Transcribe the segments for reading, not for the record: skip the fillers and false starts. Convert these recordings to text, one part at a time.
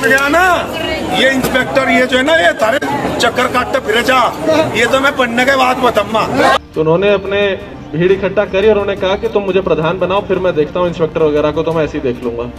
गया ना ये इंस्पेक्टर, ये जो है ना, ये तारे चक्कर काटते फिरे जा, ये तो मैं पढ़ने के बाद बताऊंगा। तो उन्होंने अपने भीड़ इकट्ठा करी और उन्होंने कहा कि तुम मुझे प्रधान बनाओ, फिर मैं देखता हूँ इंस्पेक्टर वगैरह को, तो मैं ऐसे ही देख लूंगा।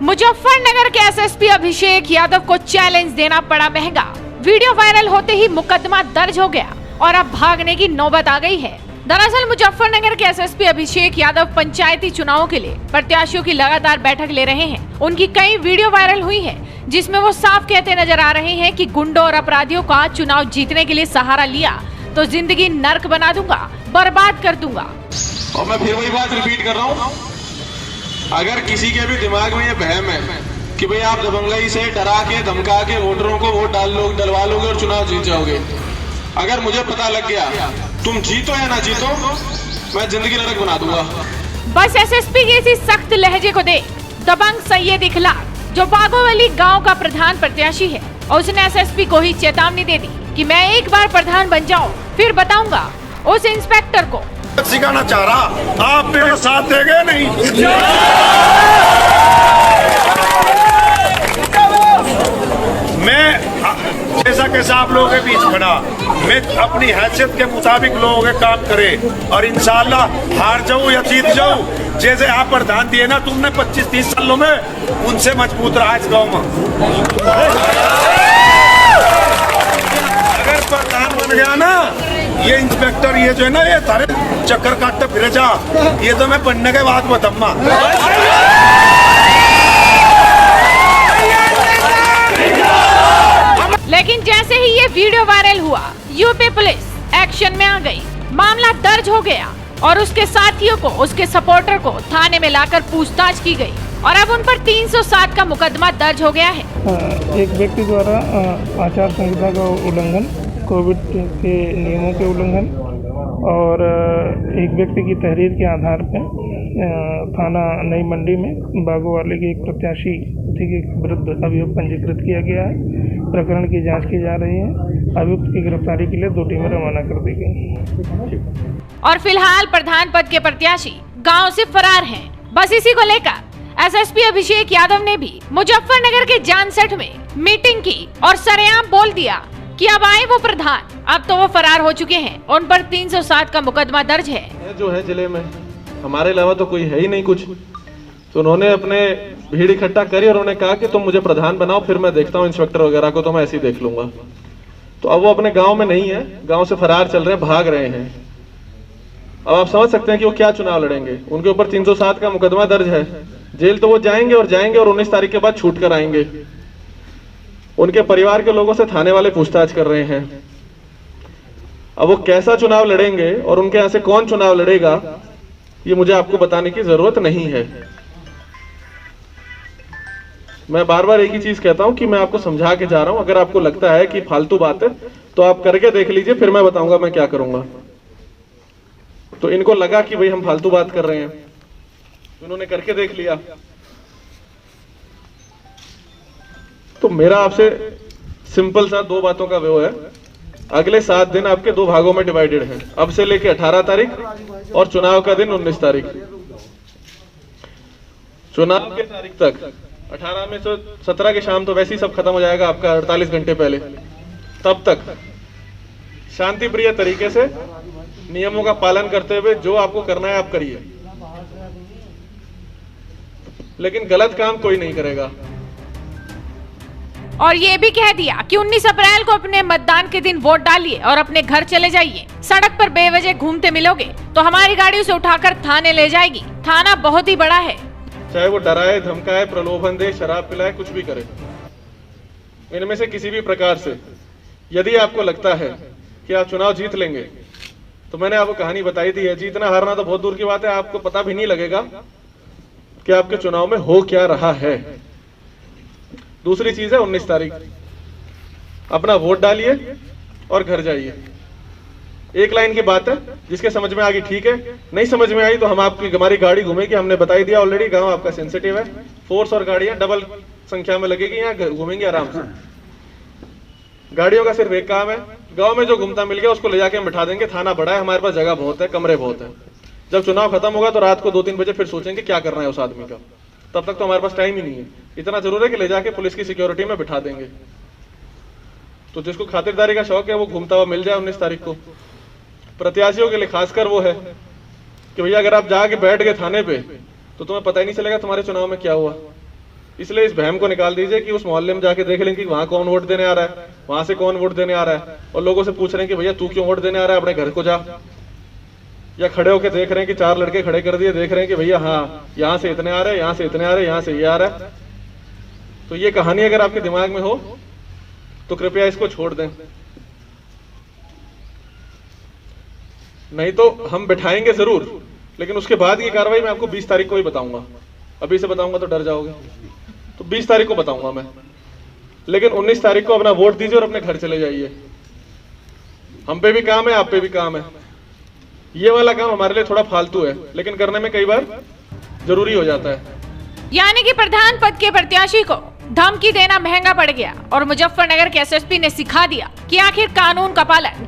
मुजफ्फरनगर के एसएसपी अभिषेक यादव को चैलेंज देना पड़ा महंगा। वीडियो वायरल होते ही मुकदमा दर्ज हो गया और अब भागने की नौबत आ गई है। दरअसल मुजफ्फरनगर के एसएसपी अभिषेक यादव पंचायती चुनावों के लिए प्रत्याशियों की लगातार बैठक ले रहे हैं। उनकी कई वीडियो वायरल हुई है जिसमें वो साफ कहते नजर आ रहे हैं कि गुंडों और अपराधियों का चुनाव जीतने के लिए सहारा लिया तो जिंदगी नर्क बना दूंगा, बर्बाद कर दूंगा। और मैं फिर वही बात रिपीट कर रहा हूँ, अगर किसी के भी दिमाग में ये वहम है कि भाई आप दबंगई से डरा के धमका के वोटरों को वोट डलवा लोगे और चुनाव जीत जाओगे, अगर मुझे पता लग गया तुम जीतो या ना जीतो, मैं जिंदगी नरक बना दूंगा। बस एसएसपी की इसी सख्त लहजे को देख दबंग सैयद इखलाक, जो बागोवली गांव का प्रधान प्रत्याशी है, और उसने एसएसपी को ही चेतावनी दे दी कि मैं एक बार प्रधान बन जाऊं फिर बताऊंगा उस इंस्पेक्टर को। सिखाना चाह रहा, आप मेरे साथ देंगे नहीं। मैं जैसा कैसा आप लोगों के बीच खड़ा, मैं अपनी हैसियत के मुताबिक लोगों के काम करे और इंशाल्लाह हार जाऊं या जीत जाऊं, जैसे आप प्रधान दिए ना तुमने 25-30 सालों में, उनसे मजबूत रहा इस गांव में। अगर प्रधान बन गया ना ये इंस्पेक्टर, ये जो है ना, ये तारे चक्कर काटते फिरे जा, ये तो मैं पढ़ने के बाद बताऊंगा। लेकिन जैसे ही ये वीडियो वायरल हुआ, यूपी पुलिस एक्शन में आ गई, मामला दर्ज हो गया और उसके साथियों को, उसके सपोर्टर को थाने में लाकर पूछताछ की गई और अब उन पर 307 का मुकदमा दर्ज हो गया है। एक व्यक्ति द्वारा आचार संहिता का उल्लंघन, कोविड के नियमों के उल्लंघन और एक व्यक्ति की तहरीर के आधार पर थाना नई मंडी में बागोवाली के एक प्रत्याशी के विरुद्ध अभियोग पंजीकृत किया गया है। प्रकरण की जांच की जा रही है। अभियुक्त की गिरफ्तारी के लिए 2 टीमें रवाना कर दी गई। और फिलहाल प्रधान पद के प्रत्याशी गांव से फरार हैं। बस इसी को लेकर एसएसपी अभिषेक यादव ने भी मुजफ्फरनगर के जानसठ में मीटिंग की और सरेआम बोल दिया कि अब आए वो प्रधान, अब तो वो फरार हो चुके हैं, उन पर 307 का मुकदमा दर्ज है। जो है जिले में हमारे अलावा तो कोई है ही नहीं कुछ, तो उन्होंने अपने भीड़ इकट्ठा करी और उन्होंने कहा कि तुम मुझे प्रधान बनाओ, फिर मैं देखता हूँ इंस्पेक्टर वगैरह को, तो मैं ऐसे ही देख लूंगा। तो अब वो अपने गांव में नहीं है, गांव से फरार चल रहे हैं, भाग रहे हैं। अब आप समझ सकते हैं कि वो क्या चुनाव लड़ेंगे। उनके ऊपर 307 का मुकदमा दर्ज है, जेल तो वो जाएंगे और 19 तारीख के बाद छूट कर आएंगे। उनके परिवार के लोगों से थाने वाले पूछताछ कर रहे हैं। अब वो कैसा चुनाव लड़ेंगे और उनके यहाँ से कौन चुनाव लड़ेगा, ये मुझे आपको बताने की जरूरत नहीं है। मैं बार बार एक ही चीज कहता हूं कि मैं आपको समझा के जा रहा हूं। अगर आपको लगता है कि फालतू बात है तो आप करके देख लीजिए, फिर मैं बताऊंगा मैं क्या करूंगा। तो इनको लगा कि भाई हम फालतू बात कर रहे हैं, उन्होंने करके देख लिया। तो मेरा आपसे सिंपल सा 2 बातों का वो है, अगले 7 दिन आपके 2 भागों में डिवाइडेड हैं, अब से लेके 18 तारीख और चुनाव का दिन 19 तारीख। चुनाव के तारीख तक 18 में से 17 की शाम तो वैसे ही सब खत्म हो जाएगा आपका 48 घंटे पहले। तब तक शांति प्रिय तरीके से नियमों का पालन करते हुए जो आपको करना है आप करिए, लेकिन गलत काम कोई नहीं करेगा। और ये भी कह दिया कि 19 अप्रैल को अपने मतदान के दिन वोट डालिए और अपने घर चले जाइए। सड़क पर बेवजह घूमते मिलोगे तो हमारी गाड़ी से उठाकर थाने ले जाएगी। थाना बहुत ही बड़ा है। चाहे वो डराए, धमकाए, प्रलोभन दे, शराब पिलाए, कुछ भी करे, इनमें से किसी भी प्रकार से यदि आपको लगता है कि आप चुनाव जीत लेंगे, तो मैंने आपको कहानी बताई थी है, जीतना हारना तो बहुत दूर की बात है, आपको पता भी नहीं लगेगा कि आपके चुनाव में हो क्या रहा है। दूसरी चीज है 19 तारीख, अपना वोट डालिए और घर जाइए। एक लाइन की बात है, जिसके समझ में आ गई ठीक है, नहीं समझ में आई तो हमारी गाड़ी घूमेगी, हमने बताई दिया ऑलरेडी। गांव आपका सेंसिटिव है, फोर्स और गाड़ियां डबल संख्या में लगेगी, यहाँ घूमेंगे आराम से। गाड़ियों का सिर्फ एक काम है, गांव में जो घूमता मिल गया उसको ले जाके हम बिठा देंगे। थाना बड़ा है, हमारे पास जगह बहुत है, कमरे बहुत है। जब चुनाव खत्म होगा तो रात को 2-3 बजे फिर सोचेंगे क्या करना है उस आदमी का। तब तक तो हमारे पास टाइम ही नहीं है। इतना जरूर है कि ले जाके पुलिस की सिक्योरिटी में बिठा देंगे। तो जिसको खातिरदारी का शौक है वो घूमता हुआ मिल जाए 19 तारीख को। प्रत्याशियों के लिए खासकर वो है कि भैया अगर आप जाके बैठ गए थाने पे तो तुम्हें पता ही नहीं चलेगा तुम्हारे चुनाव में क्या हुआ। इसलिए इस बहम को निकाल दीजिए कि उस मोहल्ले में जाके देख लें कि वहां कौन वोट देने आ रहा है, वहां से कौन वोट देने आ रहा है, और लोगों से पूछ रहे हैं कि भैया तू क्यों वोट देने आ रहा है, अपने घर को जा। या खड़े होकर देख रहे हैं कि 4 लड़के खड़े कर दिए, देख रहे हैं कि भैया हाँ यहाँ से इतने आ रहे हैं, यहाँ से इतने आ रहे हैं, यहाँ से ये आ रहा है। तो ये कहानी अगर आपके दिमाग में हो तो कृपया इसको छोड़ दें, नहीं तो हम बिठाएंगे जरूर, लेकिन उसके बाद की कार्रवाई मैं आपको 20 तारीख को ही बताऊंगा। अभी से बताऊंगा तो डर जाओगे, तो 20 तारीख को बताऊंगा मैं। लेकिन 19 तारीख को अपना वोट दीजिए और अपने घर चले जाइए। हम पे भी काम है, आप पे भी काम है। ये वाला काम हमारे लिए थोड़ा फालतू है, लेकिन करने में कई बार जरूरी हो जाता है। यानी कि प्रधान पद के प्रत्याशी को धमकी देना महंगा पड़ गया और मुजफ्फरनगर के एसएसपी ने सिखा दिया कि आखिर कानून का पालन